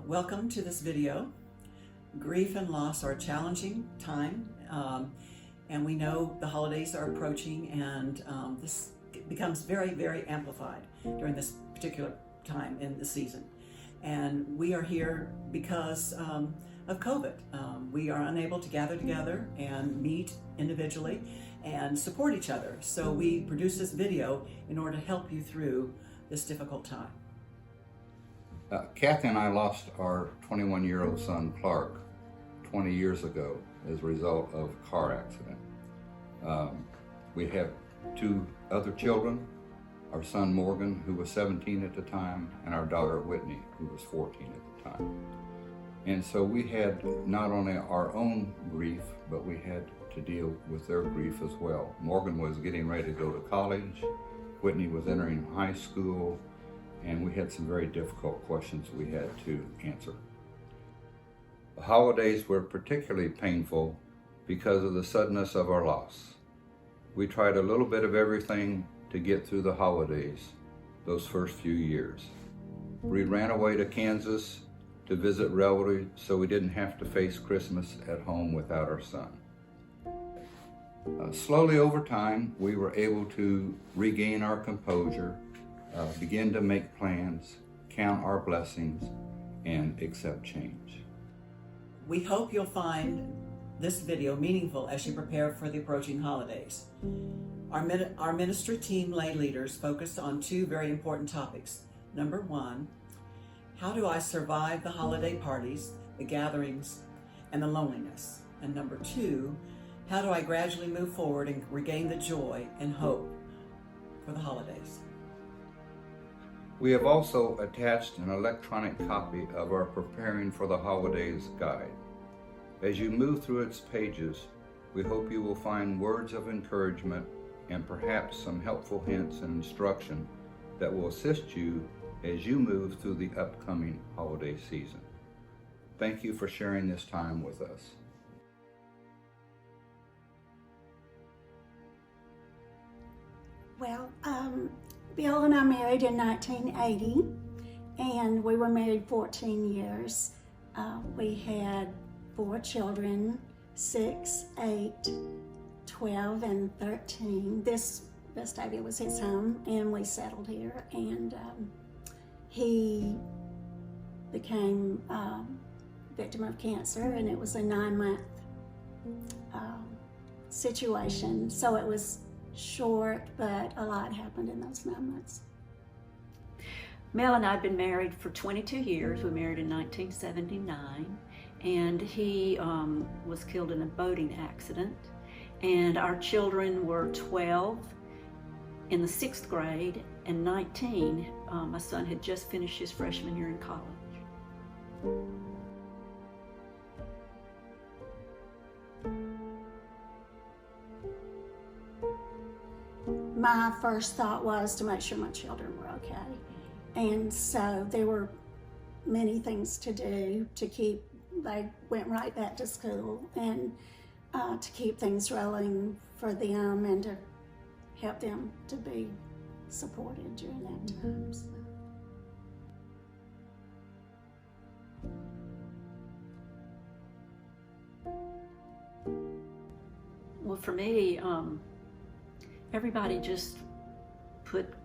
Welcome to this video. Grief and loss are a challenging time, and we know the holidays are approaching, and this becomes very, very amplified during this particular time in the season. And we are here because of COVID. We are unable to gather together and meet individually and support each other. So we produce this video in order to help you through this difficult time. Cathie and I lost our 21-year-old son, Clark, 20 years ago as a result of a car accident. We have two other children, our son Morgan, who was 17 at the time, and our daughter Whitney, who was 14 at the time. And so we had not only our own grief, but we had to deal with their grief as well. Morgan was getting ready to go to college, Whitney was entering high school, and we had some very difficult questions we had to answer. The holidays were particularly painful because of the suddenness of our loss. We tried a little bit of everything to get through the holidays those first few years. We ran away to Kansas to visit relatives so we didn't have to face Christmas at home without our son. Slowly over time, we were able to regain our composure, begin to make plans, count our blessings, and accept change. We hope you'll find this video meaningful as you prepare for the approaching holidays. Our ministry team lay leaders focused on two very important topics. Number one, how do I survive the holiday parties, the gatherings, and the loneliness? And number two, how do I gradually move forward and regain the joy and hope for the holidays? We have also attached an electronic copy of our Preparing for the Holidays guide. As you move through its pages, we hope you will find words of encouragement and perhaps some helpful hints and instruction that will assist you as you move through the upcoming holiday season. Thank you for sharing this time with us. Well, Bill and I married in 1980, and we were married 14 years. We had 4 children, 6, 8, 12, and 13. This Vestavia was his home, and we settled here, and he became a victim of cancer, and it was a 9-month situation, so it was short, but a lot happened in those 9 months. Mel and I had been married for 22 years. We married in 1979, and he was killed in a boating accident. And our children were 12 in the 6th grade and 19. My son had just finished his freshman year in college. My first thought was to make sure my children were okay. And so there were many things to do to keep, they went right back to school, and to keep things rolling for them and to help them to be supported during that time. So. Well, for me, everybody just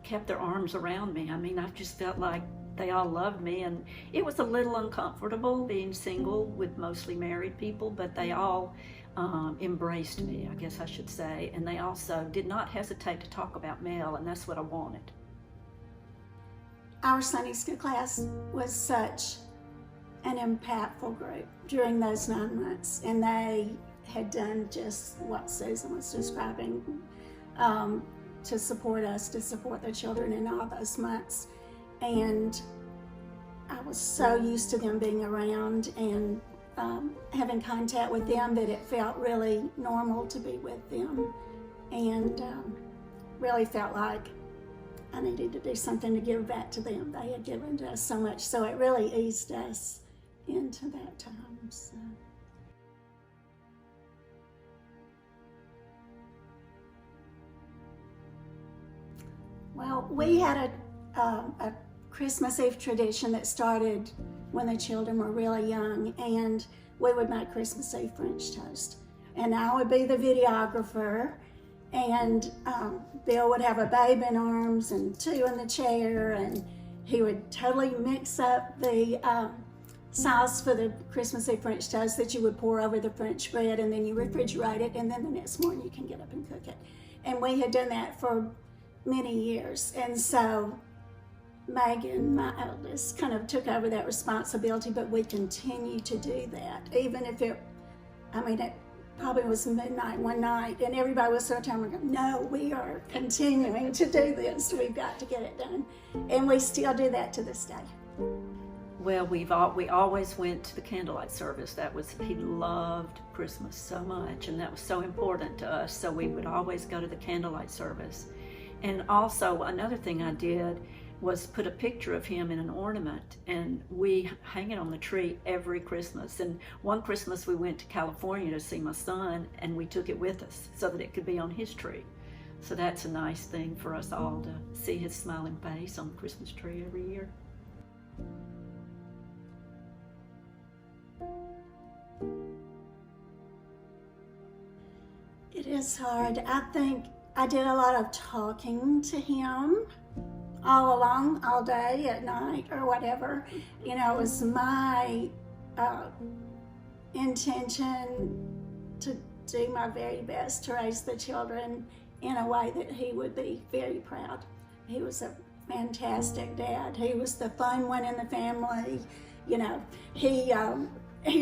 kept their arms around me. I mean, I just felt like they all loved me, and it was a little uncomfortable being single with mostly married people, but they all embraced me, I guess I should say, and they also did not hesitate to talk about Mel, and that's what I wanted. Our Sunday school class was such an impactful group during those 9 months, and they had done just what Susan was describing, to support us, to support the children in all those months. And I was so used to them being around and having contact with them that it felt really normal to be with them, and really felt like I needed to do something to give back to them. They had given to us so much, so it really eased us into that time. So. Well, we had a Christmas Eve tradition that started when the children were really young, and we would make Christmas Eve French toast. And I would be the videographer, and Bill would have a babe in arms and two in the chair, and he would totally mix up the sauce for the Christmas Eve French toast that you would pour over the French bread, and then you refrigerate it, and then the next morning you can get up and cook it. And we had done that for many years. And so Megan, my eldest, kind of took over that responsibility, but we continue to do that. Even if it probably was midnight one night and everybody was so tired, we're going, no, we are continuing to do this. We've got to get it done. And we still do that to this day. Well, we always went to the candlelight service. He loved Christmas so much, and that was so important to us. So we would always go to the candlelight service. And also another thing I did was put a picture of him in an ornament, and we hang it on the tree every Christmas. And one Christmas we went to California to see my son, and we took it with us so that it could be on his tree. So that's a nice thing for us all to see his smiling face on the Christmas tree every year. It is hard. I think I did a lot of talking to him all along, all day, at night, or whatever. You know, it was my intention to do my very best to raise the children in a way that he would be very proud. He was a fantastic dad. He was the fun one in the family. You know, he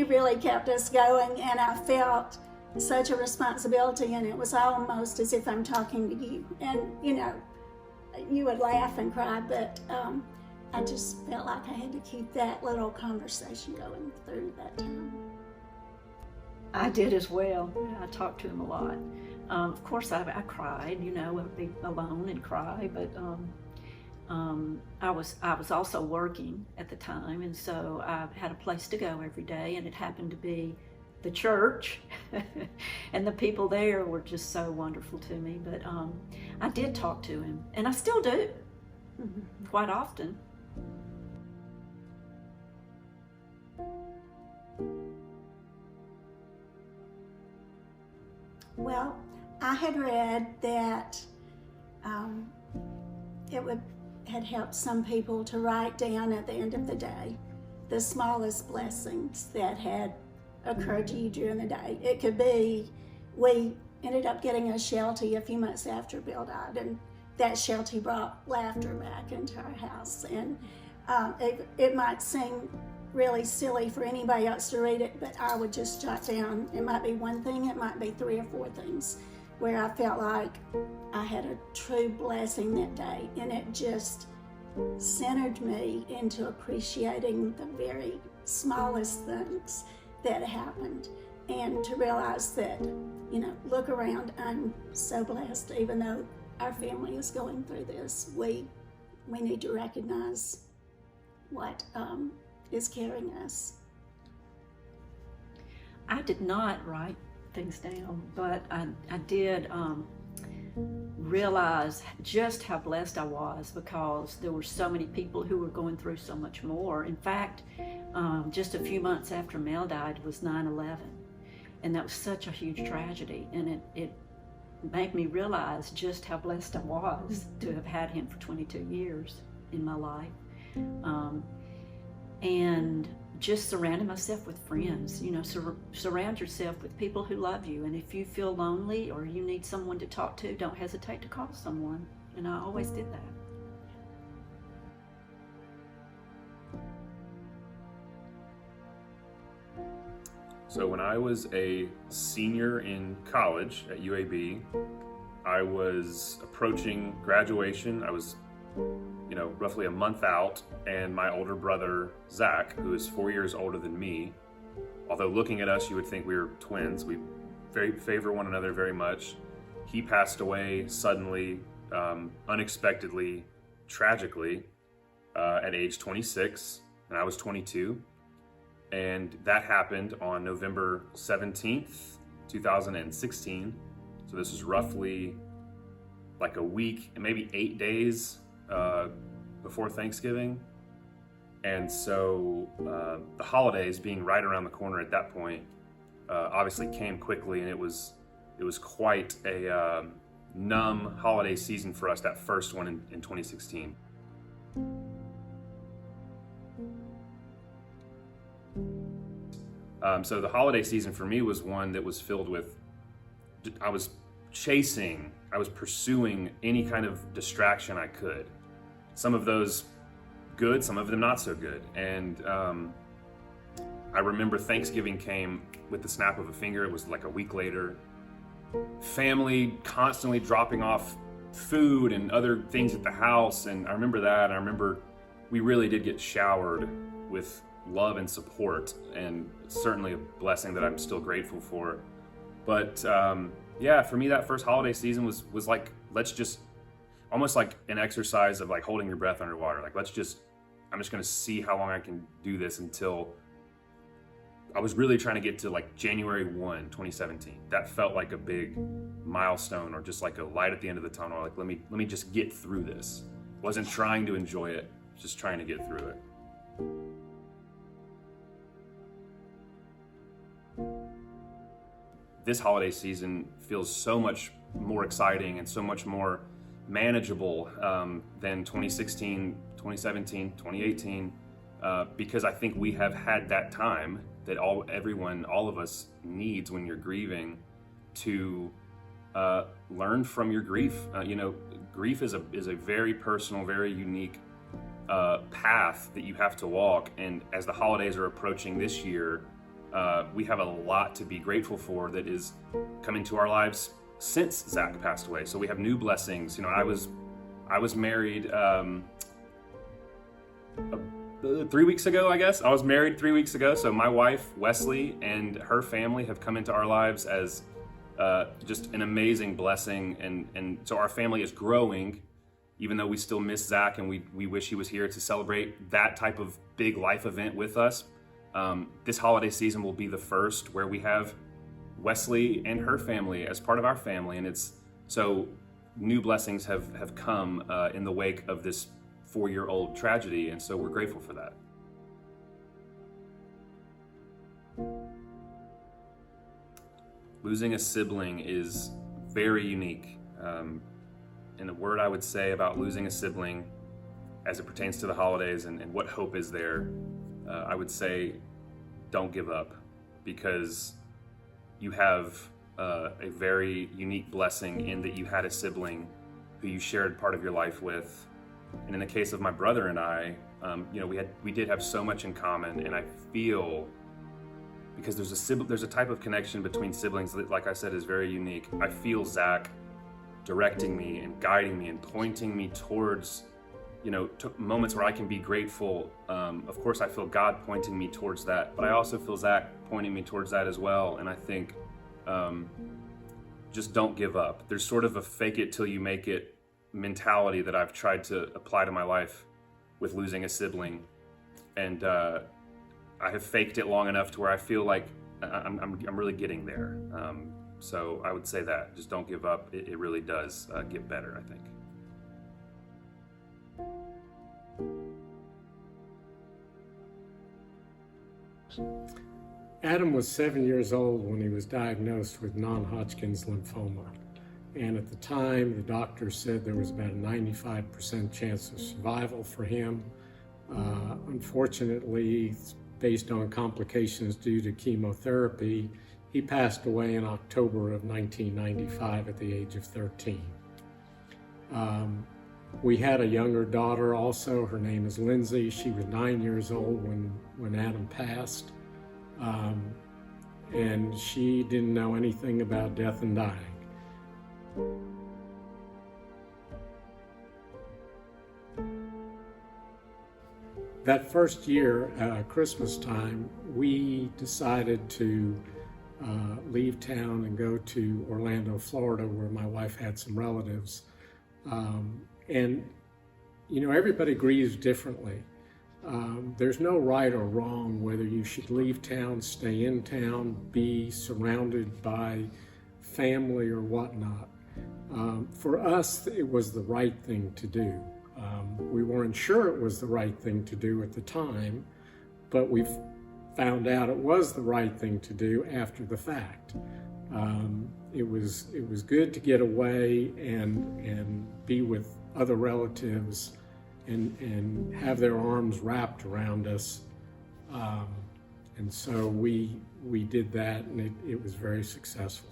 really kept us going, and I felt such a responsibility, and it was almost as if I'm talking to you. And, you know, you would laugh and cry, but I just felt like I had to keep that little conversation going through that time. I did as well. I talked to him a lot. Of course, I cried, you know, I'd be alone and cry, but I was also working at the time, and so I had a place to go every day, and it happened to be the church, and the people there were just so wonderful to me. But I did talk to him, and I still do, quite often. Well, I had read that had helped some people to write down at the end of the day the smallest blessings that had occurred to you during the day. It could be, we ended up getting a sheltie a few months after Bill died, and that sheltie brought laughter back into our house. And it might seem really silly for anybody else to read it, but I would just jot down, it might be one thing, it might be 3 or 4 things where I felt like I had a true blessing that day, and it just centered me into appreciating the very smallest things that happened, and to realize that, you know, look around, I'm so blessed. Even though our family is going through this, we need to recognize what is carrying us. I did not write things down, but I did realize just how blessed I was, because there were so many people who were going through so much more. In fact, just a few months after Mel died was 9/11, and that was such a huge tragedy, and it made me realize just how blessed I was to have had him for 22 years in my life. And just surrounding myself with friends, you know, surround yourself with people who love you. And if you feel lonely or you need someone to talk to, don't hesitate to call someone. And I always did that. So when I was a senior in college at UAB, I was approaching graduation. I was, you know, roughly a month out, and my older brother, Zach, who is 4 years older than me, although looking at us, you would think we were twins. We favor one another very much. He passed away suddenly, unexpectedly, tragically, at age 26, and I was 22. And that happened on November 17th, 2016. So this was roughly like a week, maybe 8 days before Thanksgiving. And so the holidays being right around the corner at that point obviously came quickly, and it was quite a numb holiday season for us, that first one in 2016. So the holiday season for me was one that was filled with, I was pursuing any kind of distraction I could. Some of those good, some of them not so good. And I remember Thanksgiving came with the snap of a finger. It was like a week later. Family constantly dropping off food and other things at the house. And I remember that. I remember we really did get showered with love and support, and certainly a blessing that I'm still grateful for. But yeah, for me, that first holiday season was like, let's just, almost like an exercise of like holding your breath underwater. Like, I'm just going to see how long I can do this, until I was really trying to get to like January 1, 2017. That felt like a big milestone, or just like a light at the end of the tunnel. Like, let me just get through this. Wasn't trying to enjoy it, just trying to get through it. This holiday season feels so much more exciting and so much more manageable than 2016, 2017, 2018, because I think we have had that time that all of us needs when you're grieving, to learn from your grief. Grief is a very personal, very unique path that you have to walk. And as the holidays are approaching this year, we have a lot to be grateful for that is come into our lives since Zach passed away. So we have new blessings. I was married 3 weeks ago, I guess. I was married 3 weeks ago. So my wife, Wesley, and her family have come into our lives as just an amazing blessing. And so our family is growing, even though we still miss Zach, and we wish he was here to celebrate that type of big life event with us. This holiday season will be the first where we have Wesley and her family as part of our family. And so new blessings have come in the wake of this 4-year-old tragedy. And so we're grateful for that. Losing a sibling is very unique. And the word I would say about losing a sibling as it pertains to the holidays and what hope is there, I would say don't give up, because you have a very unique blessing in that you had a sibling who you shared part of your life with. And in the case of my brother and I, we did have so much in common, and I feel, because there's a type of connection between siblings that, like I said, is very unique. I feel Zach directing me and guiding me and pointing me towards, moments where I can be grateful. Of course, I feel God pointing me towards that, but I also feel Zach pointing me towards that as well. And I think just don't give up. There's sort of a fake it till you make it mentality that I've tried to apply to my life with losing a sibling. And I have faked it long enough to where I feel like I'm really getting there. So I would say that, just don't give up. It really does get better, I think. Adam was 7 years old when he was diagnosed with non-Hodgkin's lymphoma. And at the time, the doctor said there was about a 95% chance of survival for him. Unfortunately, based on complications due to chemotherapy, he passed away in October of 1995 at the age of 13. We had a younger daughter also. Her name is Lindsay. She was 9 years old when Adam passed. And she didn't know anything about death and dying. That first year, Christmas time, we decided to leave town and go to Orlando, Florida, where my wife had some relatives. And everybody grieves differently. There's no right or wrong whether you should leave town, stay in town, be surrounded by family or whatnot. For us, it was the right thing to do. We weren't sure it was the right thing to do at the time, but we found out it was the right thing to do after the fact. It was good to get away and be with other relatives and have their arms wrapped around us. And so we did that, and it was very successful.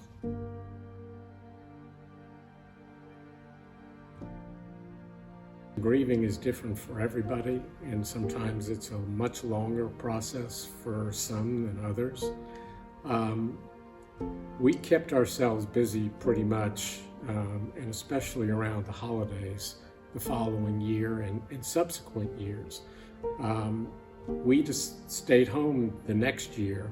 Grieving is different for everybody, and sometimes it's a much longer process for some than others. We kept ourselves busy pretty much, and especially around the holidays the following year and subsequent years. We just stayed home the next year,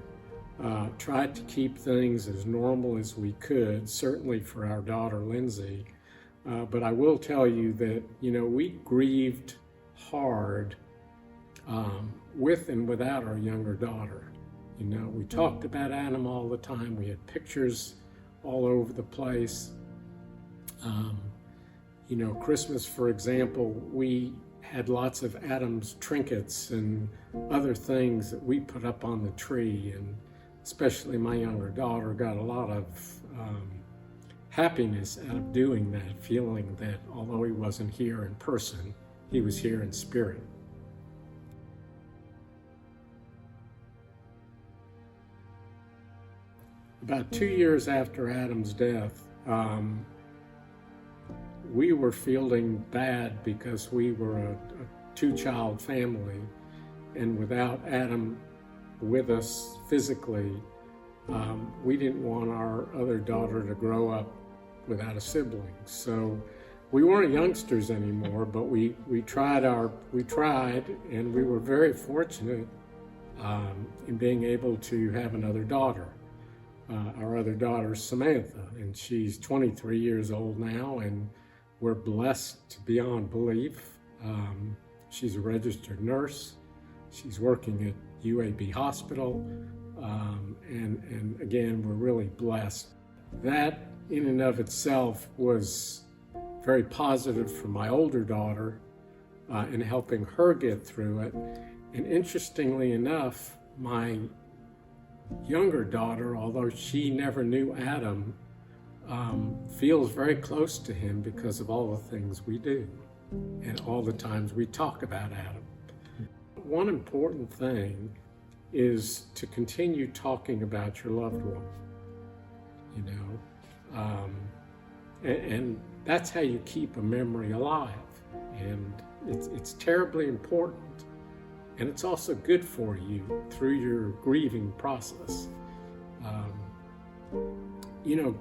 tried to keep things as normal as we could, certainly for our daughter Lindsay. But I will tell you that, we grieved hard with and without our younger daughter. We talked about Adam all the time. We had pictures all over the place. Christmas, for example, we had lots of Adam's trinkets and other things that we put up on the tree, and especially my younger daughter got a lot of happiness out of doing that, feeling that although he wasn't here in person, he was here in spirit. About 2 years after Adam's death, we were feeling bad because we were a two-child family, and without Adam with us physically, we didn't want our other daughter to grow up without a sibling. So we weren't youngsters anymore, but we tried, and we were very fortunate in being able to have another daughter. Our other daughter, Samantha, and she's 23 years old now, and we're blessed beyond belief. She's a registered nurse. She's working at UAB Hospital, and again, we're really blessed. That in and of itself was very positive for my older daughter in helping her get through it. And interestingly enough, my younger daughter, although she never knew Adam, feels very close to him because of all the things we do and all the times we talk about Adam. One important thing is to continue talking about your loved one, and that's how you keep a memory alive. And it's terribly important. And it's also good for you through your grieving process.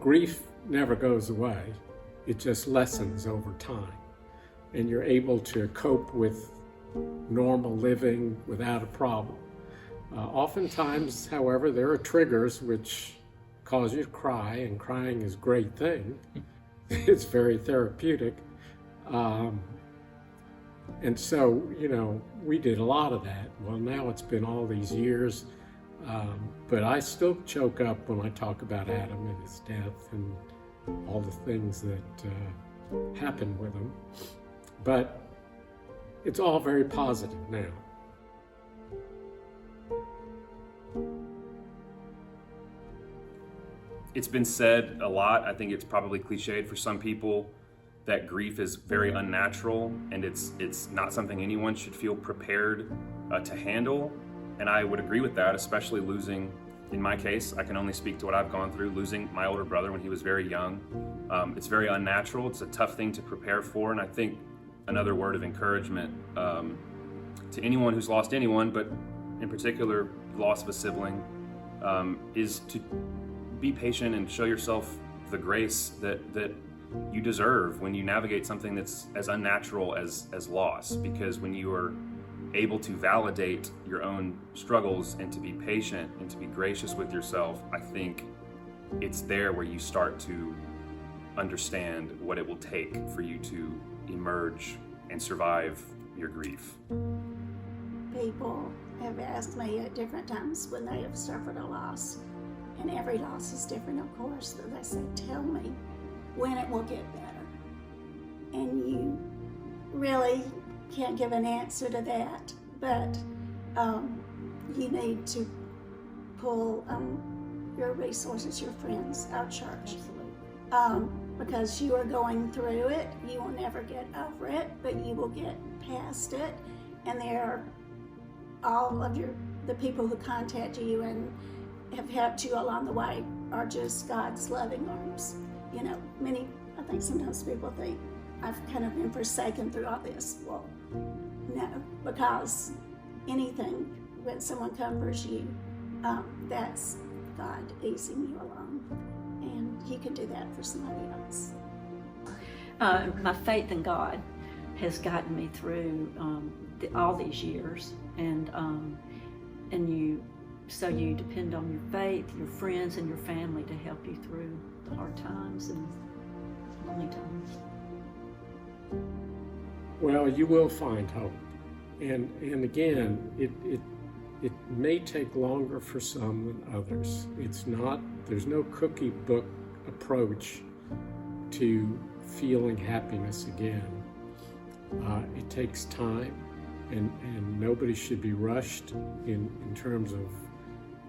Grief never goes away. It just lessens over time. And you're able to cope with normal living without a problem. Oftentimes, however, there are triggers which cause you to cry, and crying is a great thing. It's very therapeutic. And so, we did a lot of that. Well, now it's been all these years, but I still choke up when I talk about Adam and his death and all the things that happened with him. But it's all very positive now. It's been said a lot. I think it's probably cliched for some people that grief is very unnatural, and it's not something anyone should feel prepared to handle. And I would agree with that, especially losing, in my case, I can only speak to what I've gone through, losing my older brother when he was very young. It's very unnatural. It's a tough thing to prepare for. And I think another word of encouragement to anyone who's lost anyone, but in particular, the loss of a sibling, is to be patient and show yourself the grace that you deserve when you navigate something that's as unnatural as loss. Because when you are able to validate your own struggles and to be patient and to be gracious with yourself, I think it's there where you start to understand what it will take for you to emerge and survive your grief. People have asked me at different times when they have suffered a loss, and every loss is different, of course, that they say, tell me when it will get better. And you really can't give an answer to that, but you need to pull your resources, your friends, our church. Because you are going through it, you will never get over it, but you will get past it. And there are all of the people who contact you and have helped you along the way are just God's loving arms. You know, I think sometimes people think I've kind of been forsaken through all this. Well, no, because anything when someone comforts you, that's God easing you along, and He can do that for somebody else. My faith in God has gotten me through all these years, and you depend on your faith, your friends, and your family to help you through the hard times and lonely times. Well, you will find hope, and again, it may take longer for some than others. There's no cookie book approach to feeling happiness again. It takes time, and nobody should be rushed in terms of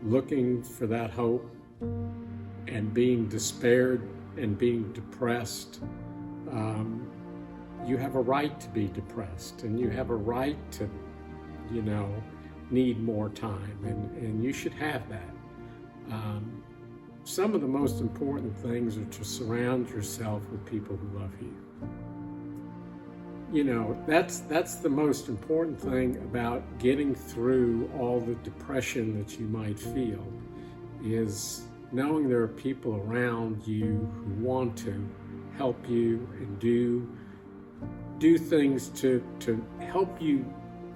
looking for that hope and being despaired and being depressed. You have a right to be depressed, and you have a right to, need more time, and you should have that. Some of the most important things are to surround yourself with people who love you. That's the most important thing about getting through all the depression that you might feel, is knowing there are people around you who want to help you and do things to help you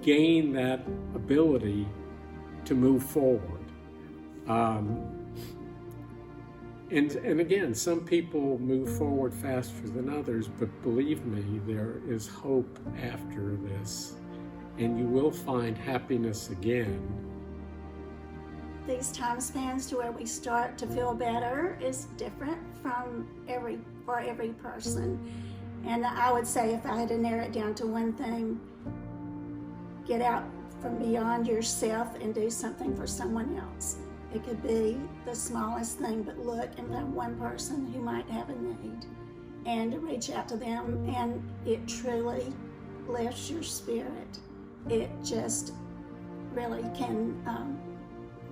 gain that ability to move forward. And again, some people move forward faster than others, but believe me, there is hope after this, and you will find happiness again. These time spans to where we start to feel better is different for every person. And I would say, if I had to narrow it down to one thing, get out from beyond yourself and do something for someone else. It could be the smallest thing, but look and find one person who might have a need and reach out to them, and it truly lifts your spirit. It just really can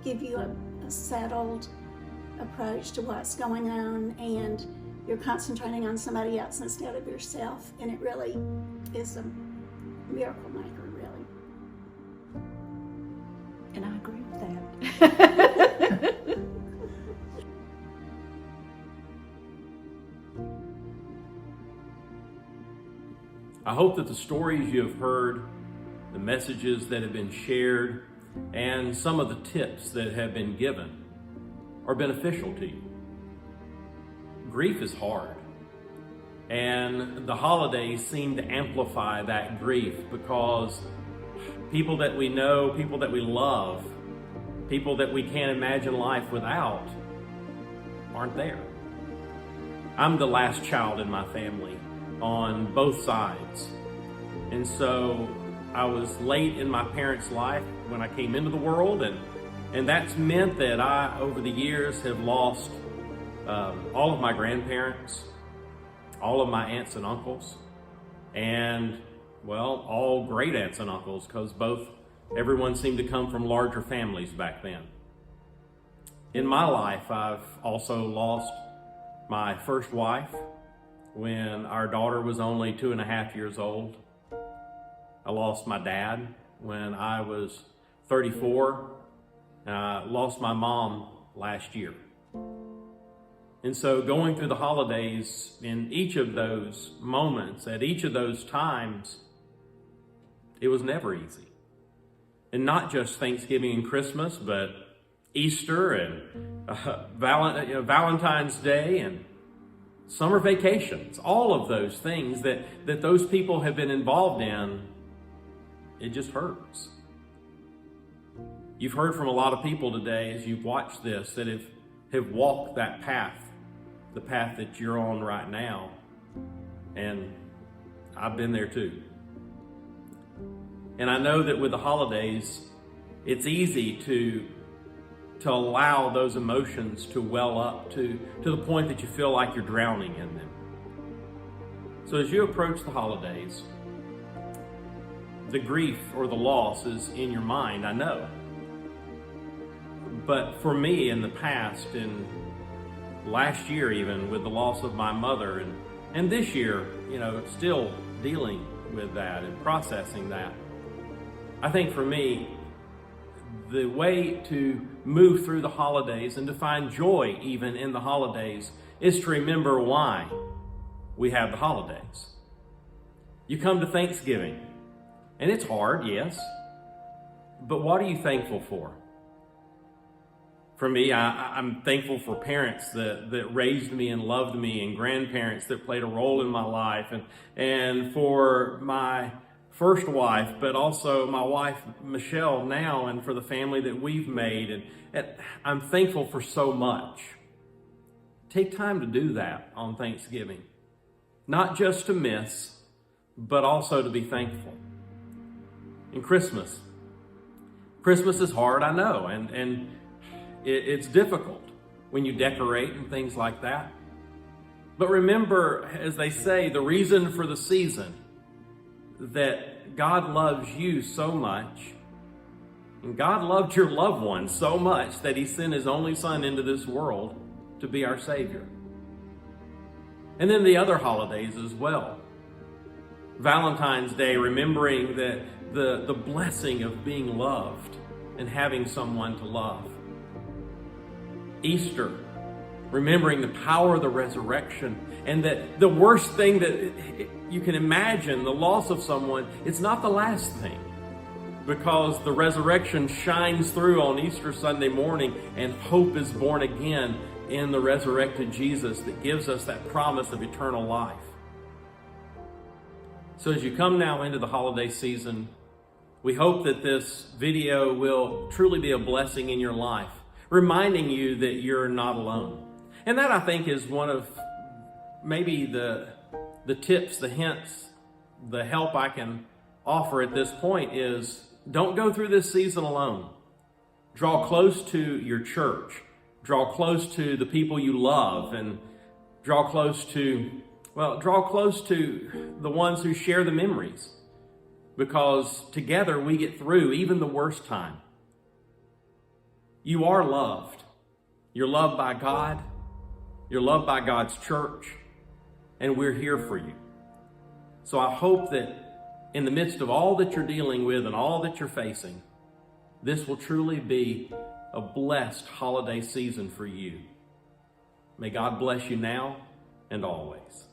give you a settled approach to what's going on, and you're concentrating on somebody else instead of yourself, and it really is a miracle maker, really. And I agree with that. I hope that the stories you have heard, the messages that have been shared, and some of the tips that have been given are beneficial to you. Grief is hard, and the holidays seem to amplify that grief, because people that we know, people that we love, people that we can't imagine life without aren't there. I'm the last child in my family on both sides, and so I was late in my parents' life when I came into the world, and that's meant that I, over the years, have lost all of my grandparents, all of my aunts and uncles, and, well, all great aunts and uncles, because everyone seemed to come from larger families back then. In my life, I've also lost my first wife when our daughter was only 2.5 years old. I lost my dad when I was 34, and I lost my mom last year. And so going through the holidays, in each of those moments, at each of those times, it was never easy. And not just Thanksgiving and Christmas, but Easter and Valentine's Day and summer vacations, all of those things that those people have been involved in, it just hurts. You've heard from a lot of people today as you've watched this that have walked that path, the path that you're on right now. And I've been there too. And I know that with the holidays, it's easy to allow those emotions to well up to the point that you feel like you're drowning in them. So as you approach the holidays, the grief or the loss is in your mind, I know. But for me in the past, in last year even, with the loss of my mother, and this year, still dealing with that and processing that, I think for me, the way to move through the holidays and to find joy even in the holidays is to remember why we have the holidays. You come to Thanksgiving, and it's hard, yes, but what are you thankful for? For me, I'm thankful for parents that raised me and loved me, and grandparents that played a role in my life, and for my first wife, but also my wife, Michelle, now, and for the family that we've made. And I'm thankful for so much. Take time to do that on Thanksgiving. Not just to miss, but also to be thankful. And Christmas is hard, I know, and it's difficult when you decorate and things like that. But remember, as they say, the reason for the season, that God loves you so much, and God loved your loved ones so much that He sent His only Son into this world to be our Savior. And then the other holidays as well. Valentine's Day, remembering that the blessing of being loved and having someone to love. Easter, remembering the power of the resurrection, and that the worst thing that you can imagine, the loss of someone, it's not the last thing, because the resurrection shines through on Easter Sunday morning, and hope is born again in the resurrected Jesus that gives us that promise of eternal life. So as you come now into the holiday season, we hope that this video will truly be a blessing in your life, reminding you that you're not alone. And that, I think, is one of maybe the tips, the hints, the help I can offer at this point is, don't go through this season alone. Draw close to your church. Draw close to the people you love, and draw close to the ones who share the memories, because together we get through even the worst time. You are loved. You're loved by God. You're loved by God's church, and we're here for you. So I hope that in the midst of all that you're dealing with and all that you're facing, this will truly be a blessed holiday season for you. May God bless you now and always.